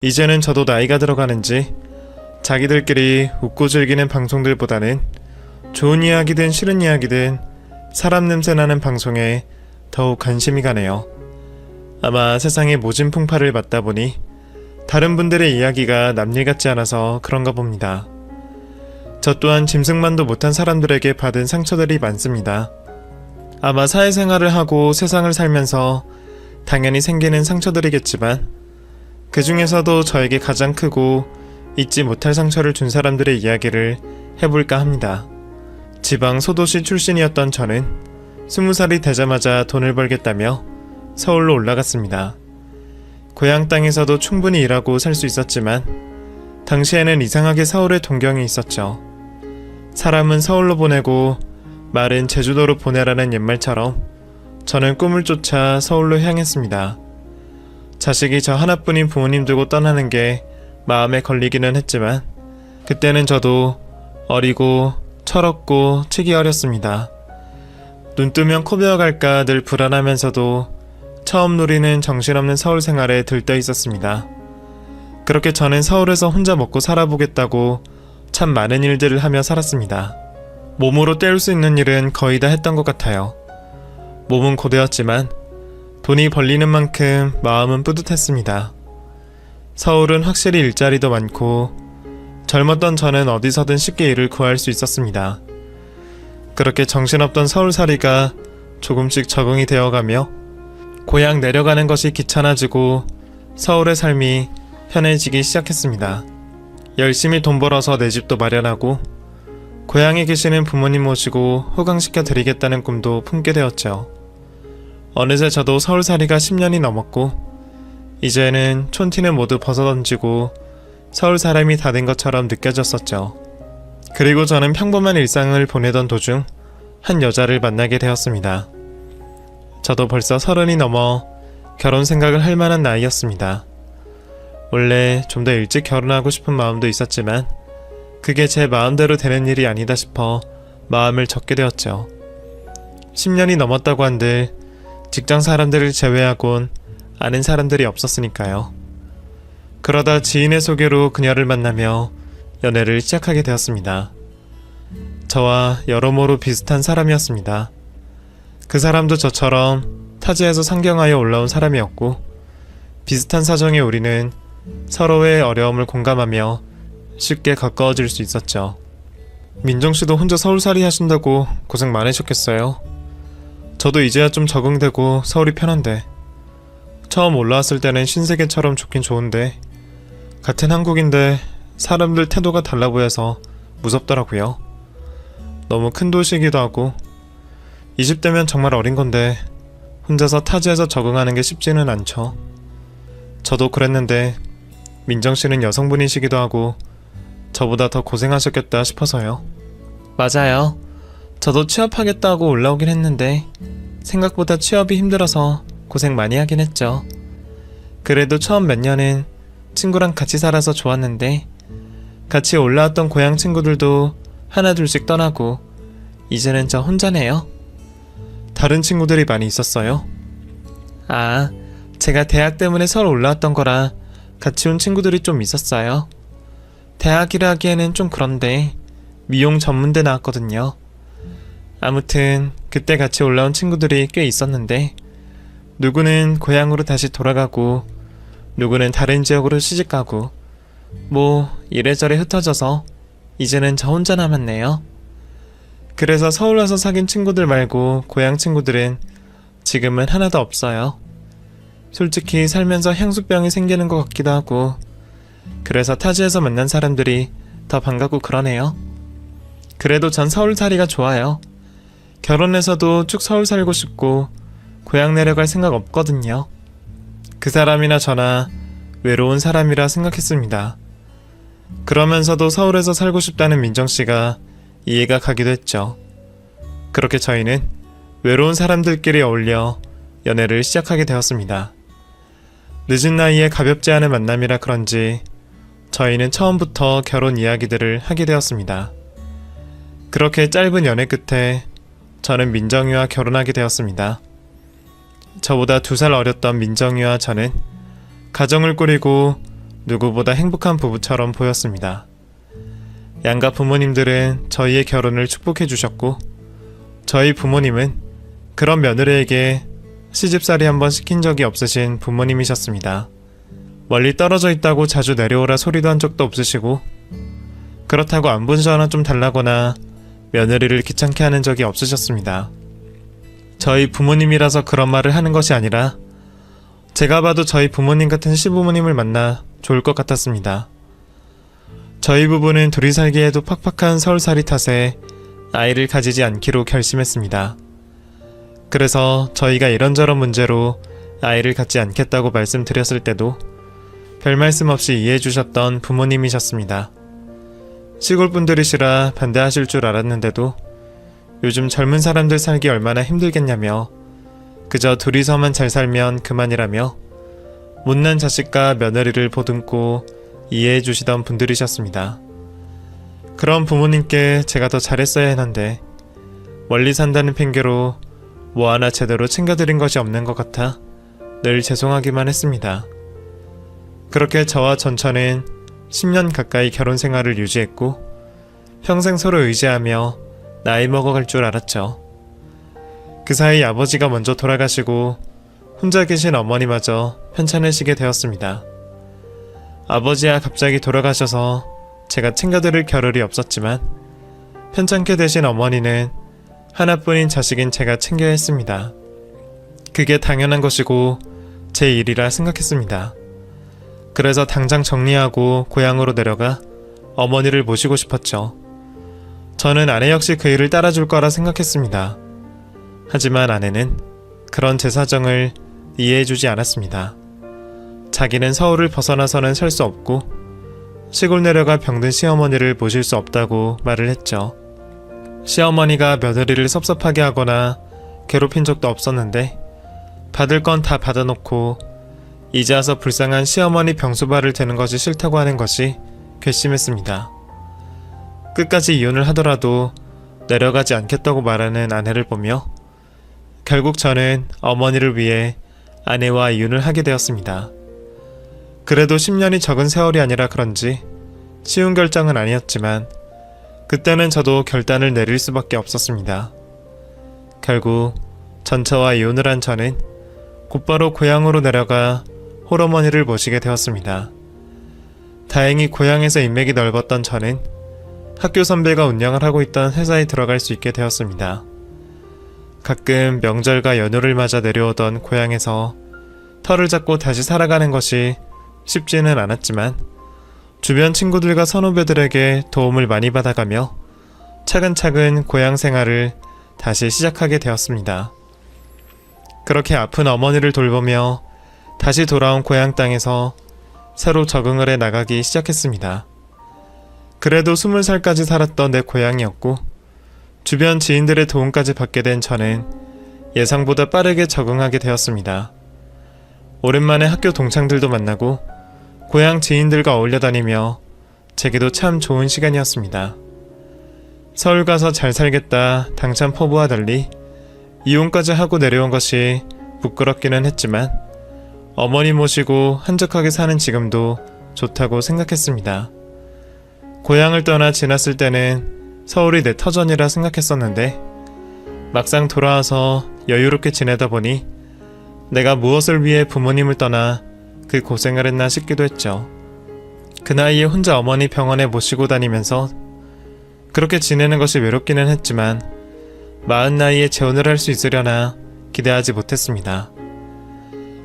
이제는 저도 나이가 들어가는지 자기들끼리 웃고 즐기는 방송들보다는 좋은 이야기든 싫은 이야기든 사람 냄새나는 방송에 더욱 관심이 가네요. 아마 세상의 모진 풍파를 맞다 보니 다른 분들의 이야기가 남일 같지 않아서 그런가 봅니다. 저 또한 짐승만도 못한 사람들에게 받은 상처들이 많습니다. 아마 사회생활을 하고 세상을 살면서 당연히 생기는 상처들이겠지만 그 중에서도 저에게 가장 크고 잊지 못할 상처를 준 사람들의 이야기를 해볼까 합니다. 지방 소도시 출신이었던 저는 20살이 되자마자 돈을 벌겠다며 서울로 올라갔습니다. 고향 땅에서도 충분히 일하고 살 수 있었지만 당시에는 이상하게 서울에 동경이 있었죠. 사람은 서울로 보내고 말은 제주도로 보내라는 옛말처럼 저는 꿈을 쫓아 서울로 향했습니다. 자식이 저 하나뿐인 부모님 두고 떠나는 게 마음에 걸리기는 했지만 그때는 저도 어리고 철없고 치기 어렸습니다. 눈 뜨면 코 베어갈까 늘 불안하면서도 처음 누리는 정신없는 서울 생활에 들떠 있었습니다. 그렇게 저는 서울에서 혼자 먹고 살아보겠다고 참 많은 일들을 하며 살았습니다. 몸으로 때울 수 있는 일은 거의 다 했던 것 같아요. 몸은 고되었지만 돈이 벌리는 만큼 마음은 뿌듯했습니다. 서울은 확실히 일자리도 많고 젊었던 저는 어디서든 쉽게 일을 구할 수 있었습니다. 그렇게 정신없던 서울살이가 조금씩 적응이 되어가며 고향 내려가는 것이 귀찮아지고 서울의 삶이 편해지기 시작했습니다. 열심히 돈 벌어서 내 집도 마련하고 고향에 계시는 부모님 모시고 호강시켜 드리겠다는 꿈도 품게 되었죠. 어느새 저도 서울살이가 10년이 넘었고 이제는 촌티는 모두 벗어던지고 서울 사람이 다 된 것처럼 느껴졌었죠. 그리고 저는 평범한 일상을 보내던 도중 한 여자를 만나게 되었습니다. 저도 벌써 30이 넘어 결혼 생각을 할 만한 나이였습니다. 원래 좀 더 일찍 결혼하고 싶은 마음도 있었지만 그게 제 마음대로 되는 일이 아니다 싶어 마음을 접게 되었죠. 10년이 넘었다고 한들 직장 사람들을 제외하곤 아는 사람들이 없었으니까요. 그러다 지인의 소개로 그녀를 만나며 연애를 시작하게 되었습니다. 저와 여러모로 비슷한 사람이었습니다. 그 사람도 저처럼 타지에서 상경하여 올라온 사람이었고 비슷한 사정의 우리는 서로의 어려움을 공감하며 쉽게 가까워질 수 있었죠. 민정씨도 혼자 서울살이 하신다고 고생 많으셨겠어요? 저도 이제야 좀 적응되고 서울이 편한데 처음 올라왔을 때는 신세계처럼 좋긴 좋은데 같은 한국인데 사람들 태도가 달라 보여서 무섭더라고요. 너무 큰 도시이기도 하고 20대면 정말 어린 건데 혼자서 타지에서 적응하는 게 쉽지는 않죠. 저도 그랬는데 민정씨는 여성분이시기도 하고 저보다 더 고생하셨겠다 싶어서요. 맞아요. 저도 취업하겠다고 올라오긴 했는데 생각보다 취업이 힘들어서 고생 많이 하긴 했죠. 그래도 처음 몇 년은 친구랑 같이 살아서 좋았는데 같이 올라왔던 고향 친구들도 하나 둘씩 떠나고 이제는 저 혼자네요. 다른 친구들이 많이 있었어요? 아, 제가 대학 때문에 서울 올라왔던 거라 같이 온 친구들이 좀 있었어요. 대학이라 하기에는 좀 그런데 미용 전문대 나왔거든요. 아무튼 그때 같이 올라온 친구들이 꽤 있었는데 누구는 고향으로 다시 돌아가고 누구는 다른 지역으로 시집가고 뭐 이래저래 흩어져서 이제는 저 혼자 남았네요. 그래서 서울 와서 사귄 친구들 말고 고향 친구들은 지금은 하나도 없어요. 솔직히 살면서 향수병이 생기는 것 같기도 하고 그래서 타지에서 만난 사람들이 더 반갑고 그러네요. 그래도 전 서울살이가 좋아요. 결혼해서도 쭉 서울 살고 싶고 고향 내려갈 생각 없거든요. 그 사람이나 저나 외로운 사람이라 생각했습니다. 그러면서도 서울에서 살고 싶다는 민정씨가 이해가 가기도 했죠. 그렇게 저희는 외로운 사람들끼리 어울려 연애를 시작하게 되었습니다. 늦은 나이에 가볍지 않은 만남이라 그런지 저희는 처음부터 결혼 이야기들을 하게 되었습니다. 그렇게 짧은 연애 끝에 저는 민정이와 결혼하게 되었습니다. 저보다 2살 어렸던 민정이와 저는 가정을 꾸리고 누구보다 행복한 부부처럼 보였습니다. 양가 부모님들은 저희의 결혼을 축복해 주셨고 저희 부모님은 그런 며느리에게 시집살이 한번 시킨 적이 없으신 부모님이셨습니다. 멀리 떨어져 있다고 자주 내려오라 소리도 한 적도 없으시고 그렇다고 안부 전화 좀 달라거나 며느리를 귀찮게 하는 적이 없으셨습니다. 저희 부모님이라서 그런 말을 하는 것이 아니라 제가 봐도 저희 부모님 같은 시부모님을 만나 좋을 것 같았습니다. 저희 부부는 둘이 살기에도 팍팍한 서울살이 탓에 아이를 가지지 않기로 결심했습니다. 그래서 저희가 이런저런 문제로 아이를 갖지 않겠다고 말씀드렸을 때도 별 말씀 없이 이해해 주셨던 부모님이셨습니다. 시골 분들이시라 반대하실 줄 알았는데도 요즘 젊은 사람들 살기 얼마나 힘들겠냐며 그저 둘이서만 잘 살면 그만이라며 못난 자식과 며느리를 보듬고 이해해 주시던 분들이셨습니다. 그런 부모님께 제가 더 잘했어야 했는데 멀리 산다는 핑계로 뭐 하나 제대로 챙겨드린 것이 없는 것 같아 늘 죄송하기만 했습니다. 그렇게 저와 전처는 10년 가까이 결혼 생활을 유지했고 평생 서로 의지하며 나이 먹어갈 줄 알았죠. 그 사이 아버지가 먼저 돌아가시고 혼자 계신 어머니마저 편찮으시게 되었습니다. 아버지야 갑자기 돌아가셔서 제가 챙겨드릴 겨를이 없었지만 편찮게 되신 어머니는 하나뿐인 자식인 제가 챙겨야 했습니다. 그게 당연한 것이고 제 일이라 생각했습니다. 그래서 당장 정리하고 고향으로 내려가 어머니를 모시고 싶었죠. 저는 아내 역시 그 일을 따라줄 거라 생각했습니다. 하지만 아내는 그런 제 사정을 이해해주지 않았습니다. 자기는 서울을 벗어나서는 살 수 없고 시골 내려가 병든 시어머니를 모실 수 없다고 말을 했죠. 시어머니가 며느리를 섭섭하게 하거나 괴롭힌 적도 없었는데 받을 건 다 받아놓고 이제 와서 불쌍한 시어머니 병수발을 대는 것이 싫다고 하는 것이 괘씸했습니다. 끝까지 이혼을 하더라도 내려가지 않겠다고 말하는 아내를 보며 결국 저는 어머니를 위해 아내와 이혼을 하게 되었습니다. 그래도 10년이 적은 세월이 아니라 그런지 쉬운 결정은 아니었지만 그때는 저도 결단을 내릴 수밖에 없었습니다. 결국 전처와 이혼을 한 저는 곧바로 고향으로 내려가 홀어머니를 모시게 되었습니다. 다행히 고향에서 인맥이 넓었던 저는 학교 선배가 운영을 하고 있던 회사에 들어갈 수 있게 되었습니다. 가끔 명절과 연휴를 맞아 내려오던 고향에서 터를 잡고 다시 살아가는 것이 쉽지는 않았지만 주변 친구들과 선후배들에게 도움을 많이 받아가며 차근차근 고향 생활을 다시 시작하게 되었습니다. 그렇게 아픈 어머니를 돌보며 다시 돌아온 고향 땅에서 새로 적응을 해 나가기 시작했습니다. 그래도 20살까지 살았던 내 고향이었고 주변 지인들의 도움까지 받게 된 저는 예상보다 빠르게 적응하게 되었습니다. 오랜만에 학교 동창들도 만나고 고향 지인들과 어울려 다니며 제게도 참 좋은 시간이었습니다. 서울 가서 잘 살겠다 당찬 포부와 달리 이혼까지 하고 내려온 것이 부끄럽기는 했지만 어머니 모시고 한적하게 사는 지금도 좋다고 생각했습니다. 고향을 떠나 지났을 때는 서울이 내 터전이라 생각했었는데 막상 돌아와서 여유롭게 지내다 보니 내가 무엇을 위해 부모님을 떠나 그 고생을 했나 싶기도 했죠. 그 나이에 혼자 어머니 병원에 모시고 다니면서 그렇게 지내는 것이 외롭기는 했지만 마흔 나이에 재혼을 할 수 있으려나 기대하지 못했습니다.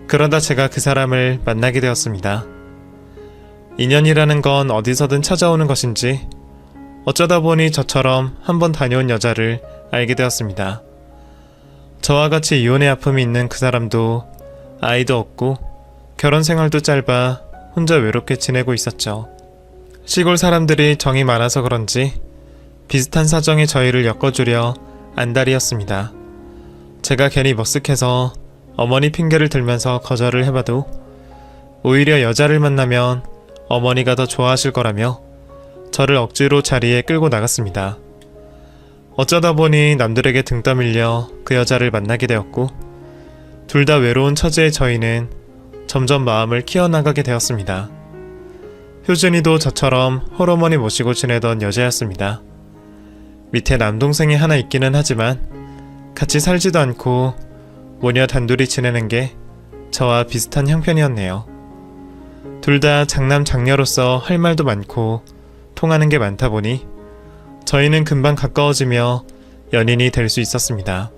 그러다 제가 그 사람을 만나게 되었습니다. 인연이라는 건 어디서든 찾아오는 것인지 어쩌다 보니 저처럼 한번 다녀온 여자를 알게 되었습니다. 저와 같이 이혼의 아픔이 있는 그 사람도 아이도 없고 결혼 생활도 짧아 혼자 외롭게 지내고 있었죠. 시골 사람들이 정이 많아서 그런지 비슷한 사정의 저희를 엮어주려 안달이었습니다. 제가 괜히 머쓱해서 어머니 핑계를 들면서 거절을 해봐도 오히려 여자를 만나면 어머니가 더 좋아하실 거라며 저를 억지로 자리에 끌고 나갔습니다. 어쩌다 보니 남들에게 등 떠밀려 그 여자를 만나게 되었고 둘 다 외로운 처지의 저희는 점점 마음을 키워나가게 되었습니다. 효진이도 저처럼 홀어머니 모시고 지내던 여자였습니다. 밑에 남동생이 하나 있기는 하지만 같이 살지도 않고 모녀 단둘이 지내는 게 저와 비슷한 형편이었네요. 둘 다 장남 장녀로서 할 말도 많고 통하는 게 많다 보니 저희는 금방 가까워지며 연인이 될 수 있었습니다.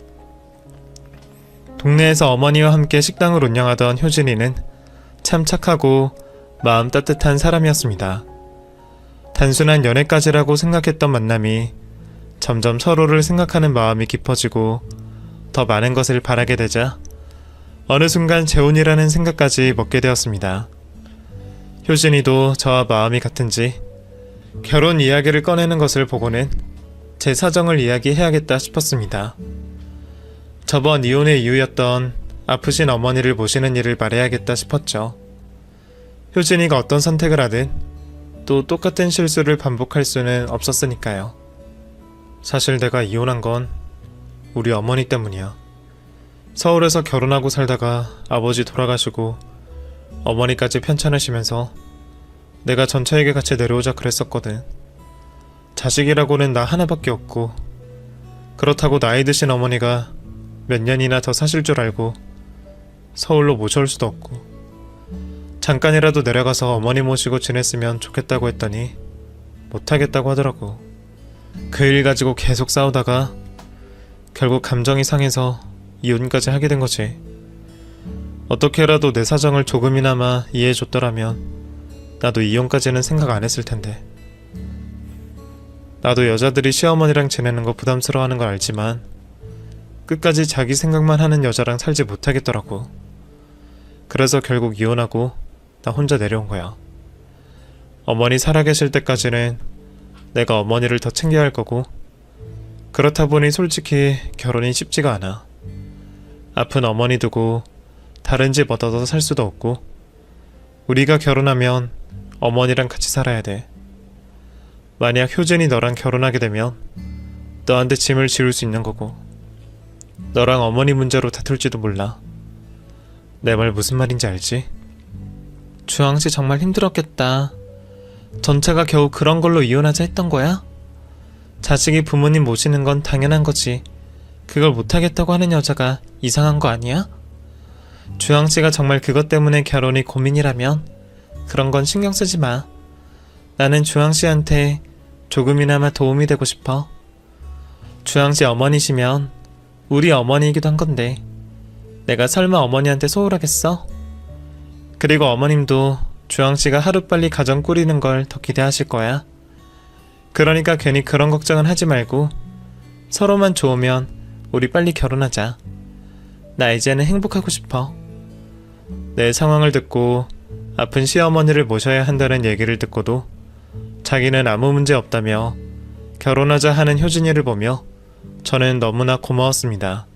동네에서 어머니와 함께 식당을 운영하던 효진이는 참 착하고 마음 따뜻한 사람이었습니다. 단순한 연애까지라고 생각했던 만남이 점점 서로를 생각하는 마음이 깊어지고 더 많은 것을 바라게 되자 어느 순간 재혼이라는 생각까지 먹게 되었습니다. 효진이도 저와 마음이 같은지 결혼 이야기를 꺼내는 것을 보고는 제 사정을 이야기해야겠다 싶었습니다. 저번 이혼의 이유였던 아프신 어머니를 모시는 일을 말해야겠다 싶었죠. 효진이가 어떤 선택을 하든 또 똑같은 실수를 반복할 수는 없었으니까요. 사실 내가 이혼한 건 우리 어머니 때문이야. 서울에서 결혼하고 살다가 아버지 돌아가시고 어머니까지 편찮으시면서 내가 전처에게 같이 내려오자 그랬었거든. 자식이라고는 나 하나밖에 없고 그렇다고 나이 드신 어머니가 몇 년이나 더 사실 줄 알고 서울로 모셔올 수도 없고 잠깐이라도 내려가서 어머니 모시고 지냈으면 좋겠다고 했더니 못하겠다고 하더라고. 그 일 가지고 계속 싸우다가 결국 감정이 상해서 이혼까지 하게 된 거지. 어떻게라도 내 사정을 조금이나마 이해해줬더라면 나도 이혼까지는 생각 안 했을 텐데. 나도 여자들이 시어머니랑 지내는 거 부담스러워하는 걸 알지만 끝까지 자기 생각만 하는 여자랑 살지 못하겠더라고. 그래서 결국 이혼하고 나 혼자 내려온 거야. 어머니 살아계실 때까지는 내가 어머니를 더 챙겨야 할 거고 그렇다 보니 솔직히 결혼이 쉽지가 않아. 아픈 어머니 두고 다른 집 얻어서 살 수도 없고 우리가 결혼하면 어머니랑 같이 살아야 돼. 만약 효진이 너랑 결혼하게 되면 너한테 짐을 지울 수 있는 거고 너랑 어머니 문제로 다툴지도 몰라. 내 말 무슨 말인지 알지? 주황씨 정말 힘들었겠다. 전체가 겨우 그런 걸로 이혼하자 했던 거야? 자식이 부모님 모시는 건 당연한 거지. 그걸 못하겠다고 하는 여자가 이상한 거 아니야? 주황씨가 정말 그것 때문에 결혼이 고민이라면 그런 건 신경 쓰지 마. 나는 주황씨한테 조금이나마 도움이 되고 싶어. 주황씨 어머니시면 우리 어머니이기도 한 건데 내가 설마 어머니한테 소홀하겠어? 그리고 어머님도 주황씨가 하루빨리 가정 꾸리는 걸 더 기대하실 거야. 그러니까 괜히 그런 걱정은 하지 말고 서로만 좋으면 우리 빨리 결혼하자. 나 이제는 행복하고 싶어. 내 상황을 듣고 아픈 시어머니를 모셔야 한다는 얘기를 듣고도 자기는 아무 문제 없다며 결혼하자 하는 효진이를 보며 저는 너무나 고마웠습니다.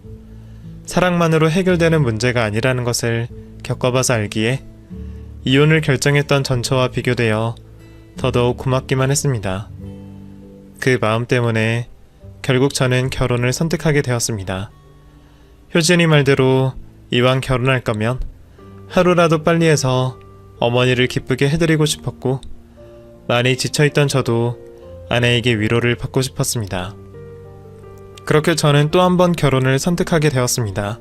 사랑만으로 해결되는 문제가 아니라는 것을 겪어봐서 알기에 이혼을 결정했던 전처와 비교되어 더더욱 고맙기만 했습니다. 그 마음 때문에 결국 저는 결혼을 선택하게 되었습니다. 효진이 말대로 이왕 결혼할 거면 하루라도 빨리 해서 어머니를 기쁘게 해드리고 싶었고 많이 지쳐있던 저도 아내에게 위로를 받고 싶었습니다. 그렇게 저는 또 한 번 결혼을 선택하게 되었습니다.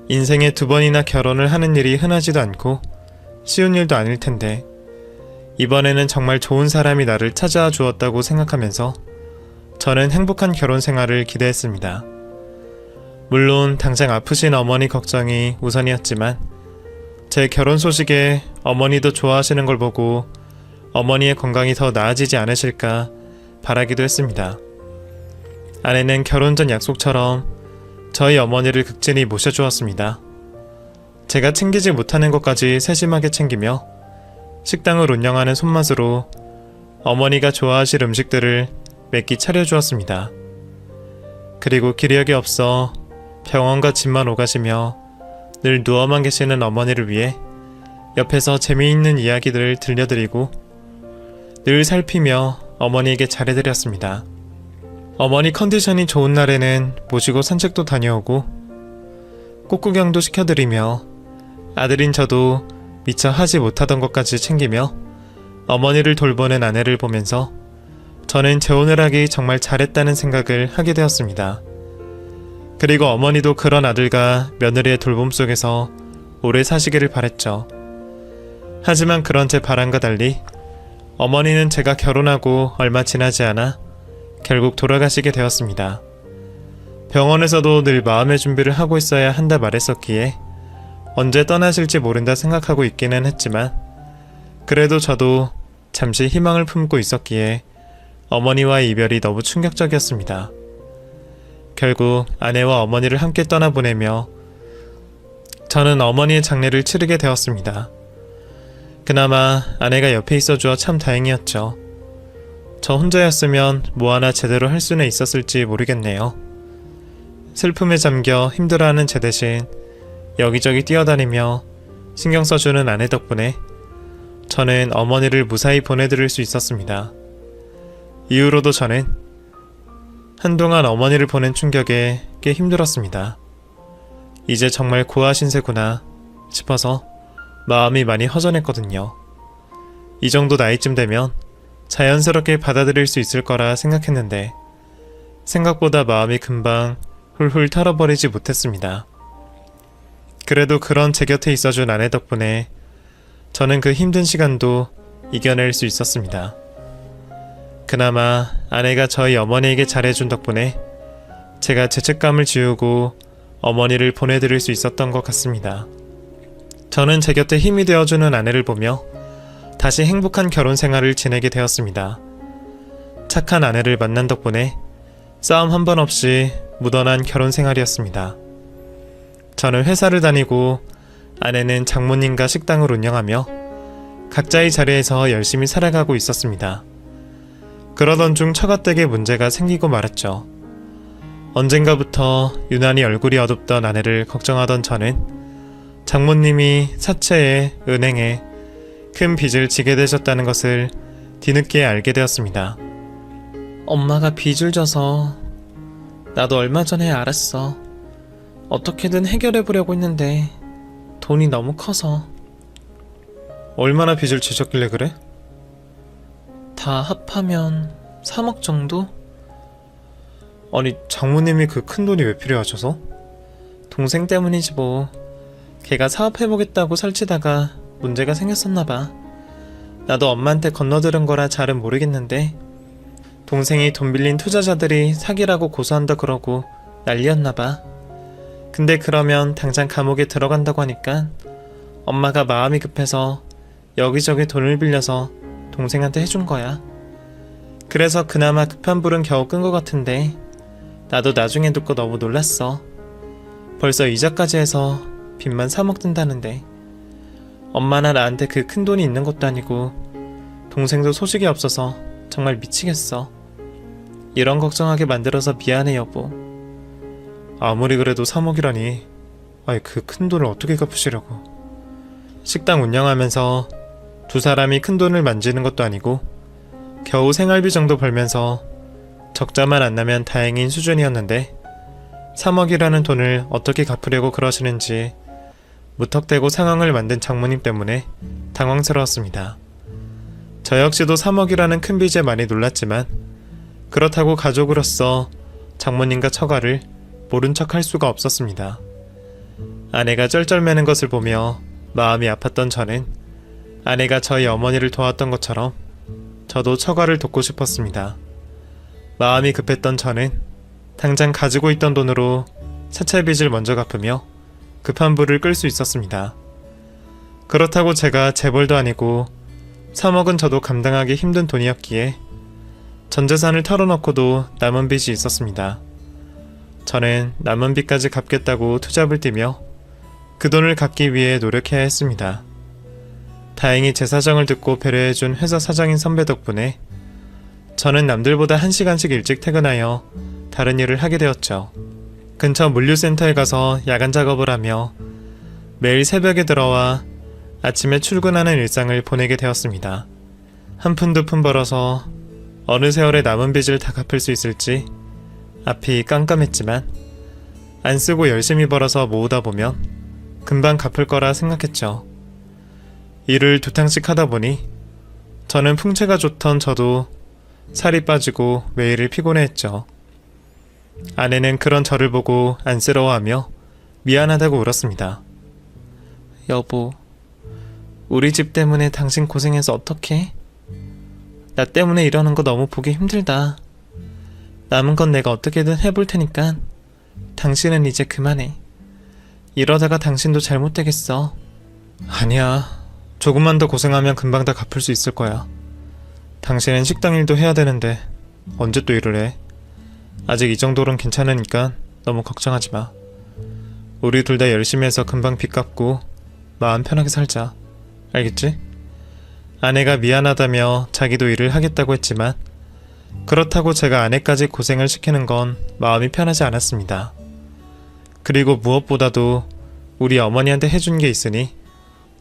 인생에 2번이나 결혼을 하는 일이 흔하지도 않고 쉬운 일도 아닐 텐데 이번에는 정말 좋은 사람이 나를 찾아와 주었다고 생각하면서 저는 행복한 결혼 생활을 기대했습니다. 물론 당장 아프신 어머니 걱정이 우선이었지만 제 결혼 소식에 어머니도 좋아하시는 걸 보고 어머니의 건강이 더 나아지지 않으실까 바라기도 했습니다. 아내는 결혼 전 약속처럼 저희 어머니를 극진히 모셔주었습니다. 제가 챙기지 못하는 것까지 세심하게 챙기며 식당을 운영하는 손맛으로 어머니가 좋아하실 음식들을 몇 끼 차려주었습니다. 그리고 기력이 없어 병원과 집만 오가시며 늘 누워만 계시는 어머니를 위해 옆에서 재미있는 이야기들을 들려드리고 늘 살피며 어머니에게 잘해드렸습니다. 어머니 컨디션이 좋은 날에는 모시고 산책도 다녀오고 꽃구경도 시켜드리며 아들인 저도 미처 하지 못하던 것까지 챙기며 어머니를 돌보는 아내를 보면서 저는 재혼을 하기 정말 잘했다는 생각을 하게 되었습니다. 그리고 어머니도 그런 아들과 며느리의 돌봄 속에서 오래 사시기를 바랬죠. 하지만 그런 제 바람과 달리 어머니는 제가 결혼하고 얼마 지나지 않아 결국 돌아가시게 되었습니다. 병원에서도 늘 마음의 준비를 하고 있어야 한다 말했었기에 언제 떠나실지 모른다 생각하고 있기는 했지만 그래도 저도 잠시 희망을 품고 있었기에 어머니와의 이별이 너무 충격적이었습니다. 결국 아내와 어머니를 함께 떠나보내며 저는 어머니의 장례를 치르게 되었습니다. 그나마 아내가 옆에 있어주어 참 다행이었죠. 저 혼자였으면 뭐 하나 제대로 할 수는 있었을지 모르겠네요. 슬픔에 잠겨 힘들어하는 제 대신 여기저기 뛰어다니며 신경 써주는 아내 덕분에 저는 어머니를 무사히 보내드릴 수 있었습니다. 이후로도 저는 한동안 어머니를 보낸 충격에 꽤 힘들었습니다. 이제 정말 고아신세구나 싶어서 마음이 많이 허전했거든요. 이 정도 나이쯤 되면 자연스럽게 받아들일 수 있을 거라 생각했는데 생각보다 마음이 금방 훌훌 털어버리지 못했습니다. 그래도 그런 제 곁에 있어준 아내 덕분에 저는 그 힘든 시간도 이겨낼 수 있었습니다. 그나마 아내가 저희 어머니에게 잘해준 덕분에 제가 죄책감을 지우고 어머니를 보내드릴 수 있었던 것 같습니다. 저는 제 곁에 힘이 되어주는 아내를 보며 다시 행복한 결혼 생활을 지내게 되었습니다. 착한 아내를 만난 덕분에 싸움 한 번 없이 무던한 결혼 생활이었습니다. 저는 회사를 다니고 아내는 장모님과 식당을 운영하며 각자의 자리에서 열심히 살아가고 있었습니다. 그러던 중 처가댁에 문제가 생기고 말았죠. 언젠가부터 유난히 얼굴이 어둡던 아내를 걱정하던 저는 장모님이 사채에 은행에 큰 빚을 지게 되셨다는 것을 뒤늦게 알게 되었습니다. 엄마가 빚을 져서 나도 얼마 전에 알았어. 어떻게든 해결해보려고 했는데 돈이 너무 커서. 얼마나 빚을 지셨길래 그래? 다 합하면 3억 정도? 아니 장모님이 그 큰 돈이 왜 필요하셔서? 동생 때문이지 뭐. 걔가 사업해보겠다고 설치다가 문제가 생겼었나봐. 나도 엄마한테 건너들은 거라 잘은 모르겠는데 동생이 돈 빌린 투자자들이 사기라고 고소한다 그러고 난리였나봐. 근데 그러면 당장 감옥에 들어간다고 하니까 엄마가 마음이 급해서 여기저기 돈을 빌려서 동생한테 해준 거야. 그래서 그나마 급한 불은 겨우 끈 것 같은데 나도 나중에 듣고 너무 놀랐어. 벌써 이자까지 해서 빚만 3억 든다는데 엄마나 나한테 그 큰 돈이 있는 것도 아니고 동생도 소식이 없어서 정말 미치겠어. 이런 걱정하게 만들어서 미안해 여보. 아무리 그래도 3억이라니. 아이 그 큰 돈을 어떻게 갚으시려고. 식당 운영하면서 두 사람이 큰 돈을 만지는 것도 아니고 겨우 생활비 정도 벌면서 적자만 안 나면 다행인 수준이었는데 3억이라는 돈을 어떻게 갚으려고 그러시는지 무턱대고 상황을 만든 장모님 때문에 당황스러웠습니다. 저 역시도 3억이라는 큰 빚에 많이 놀랐지만 그렇다고 가족으로서 장모님과 처가를 모른 척 할 수가 없었습니다. 아내가 쩔쩔매는 것을 보며 마음이 아팠던 저는 아내가 저희 어머니를 도왔던 것처럼 저도 처가를 돕고 싶었습니다. 마음이 급했던 저는 당장 가지고 있던 돈으로 사채 빚을 먼저 갚으며 급한 불을 끌 수 있었습니다. 그렇다고 제가 재벌도 아니고 3억은 저도 감당하기 힘든 돈이었기에 전 재산을 털어놓고도 남은 빚이 있었습니다. 저는 남은 빚까지 갚겠다고 투잡을 뛰며 그 돈을 갚기 위해 노력해야 했습니다. 다행히 제 사정을 듣고 배려해준 회사 사장인 선배 덕분에 저는 남들보다 1시간씩 일찍 퇴근하여 다른 일을 하게 되었죠. 근처 물류센터에 가서 야간 작업을 하며 매일 새벽에 들어와 아침에 출근하는 일상을 보내게 되었습니다. 한 푼 두 푼 벌어서 어느 세월에 남은 빚을 다 갚을 수 있을지 앞이 깜깜했지만 안 쓰고 열심히 벌어서 모으다 보면 금방 갚을 거라 생각했죠. 일을 두 탕씩 하다 보니 저는 풍채가 좋던 저도 살이 빠지고 매일을 피곤해했죠. 아내는 그런 저를 보고 안쓰러워하며 미안하다고 울었습니다. 여보, 우리 집 때문에 당신 고생해서 어떡해? 나 때문에 이러는 거 너무 보기 힘들다. 남은 건 내가 어떻게든 해볼 테니까 당신은 이제 그만해. 이러다가 당신도 잘못되겠어. 아니야. 조금만 더 고생하면 금방 다 갚을 수 있을 거야. 당신은 식당 일도 해야 되는데 언제 또 일을 해? 아직 이 정도는 괜찮으니까 너무 걱정하지 마. 우리 둘 다 열심히 해서 금방 빚 갚고 마음 편하게 살자. 알겠지? 아내가 미안하다며 자기도 일을 하겠다고 했지만 그렇다고 제가 아내까지 고생을 시키는 건 마음이 편하지 않았습니다. 그리고 무엇보다도 우리 어머니한테 해준 게 있으니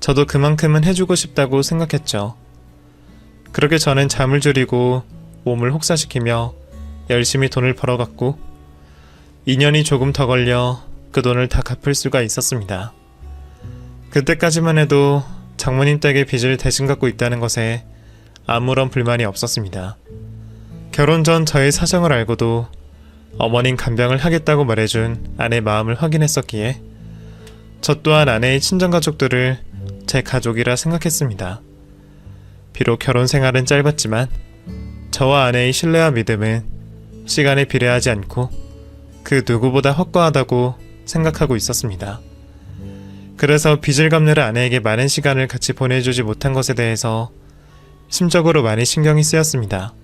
저도 그만큼은 해주고 싶다고 생각했죠. 그렇게 저는 잠을 줄이고 몸을 혹사시키며 열심히 돈을 벌어갔고 2년이 조금 더 걸려 그 돈을 다 갚을 수가 있었습니다. 그때까지만 해도 장모님 댁의 빚을 대신 갚고 있다는 것에 아무런 불만이 없었습니다. 결혼 전 저의 사정을 알고도 어머님 간병을 하겠다고 말해준 아내의 마음을 확인했었기에 저 또한 아내의 친정가족들을 제 가족이라 생각했습니다. 비록 결혼 생활은 짧았지만 저와 아내의 신뢰와 믿음은 시간에 비례하지 않고 그 누구보다 확고하다고 생각하고 있었습니다. 그래서 빚을 갚느라 아내에게 많은 시간을 같이 보내주지 못한 것에 대해서 심적으로 많이 신경이 쓰였습니다.